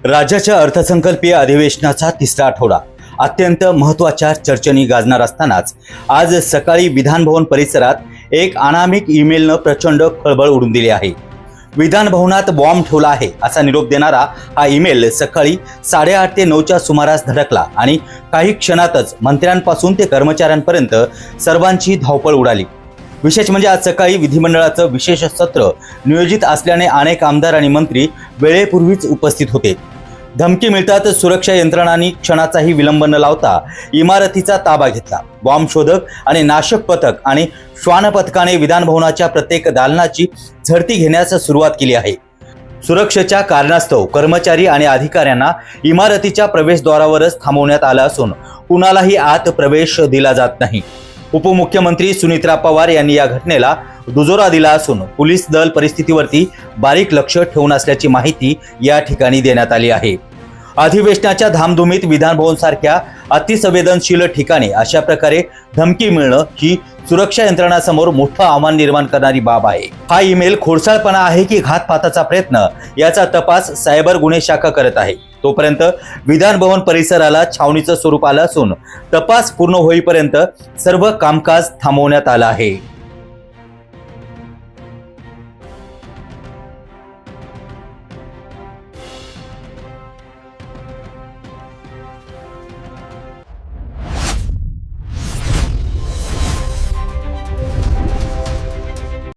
राज्याच्या अर्थसंकल्पीय अधिवेशनाचा तिसरा आठवडा अत्यंत महत्त्वाच्या चर्चेने गाजणार असतानाच आज सकाळी विधानभवन परिसरात एक अनामिक ईमेलनं प्रचंड खळबळ उडून दिली आहे। विधानभवनात बॉम्ब ठेवला आहे असा निरोप देणारा हा ईमेल सकाळी 8:30 ते 9च्या सुमारास धडकला आणि काही क्षणातच मंत्र्यांपासून ते कर्मचाऱ्यांपर्यंत सर्वांची धावपळ उडाली। विशेष म्हणजे आज सकाळी विधिमंडळाचं विशेष सत्र नियोजित असल्याने अनेक आमदार आणि मंत्री वेळेपूर्वीच उपस्थित होते। धमकी मिळतात सुरक्षा यंत्रणांनी क्षणाचाही विलंब न लावता इमारतीचा ताबा घेतला। बॉम्ब शोधक आणि नाशक पथक आणि श्वान पथकाने विधानभवनाच्या प्रत्येक दालनाची झडती घेण्यास सुरुवात केली आहे। सुरक्षेच्या कारणास्तव कर्मचारी आणि अधिकाऱ्यांना इमारतीच्या प्रवेशद्वारावरच थांबवण्यात आलं असून कुणालाही आत प्रवेश दिला जात नाही। उपमुख्यमंत्री सुनीत्रा पवार यांनी या घटनेला दुजोरा दिला असून पोलीस दल परिस्थितीवरती बारीक लक्ष ठेवून असल्याची माहिती या ठिकाणी देण्यात आली आहे। अधिवेशनाच्या धामधुमीत विधानभवन सारख्या अतिसंवेदनशील ठिकाणी अशा प्रकारे धमकी मिळणं ही सुरक्षा यंत्रणांसमोर मोठं आव्हान निर्माण करणारी बाब आहे। हा ईमेल खोडसाळपणा आहे की घातपाताचा प्रयत्न याचा तपास सायबर गुन्हे शाखा करत आहे। तोपर्यंत विधानभवन परिसराला छावणीचं स्वरूप आलं असून तपास पूर्ण होईपर्यंत सर्व कामकाज थांबवण्यात आलं आहे।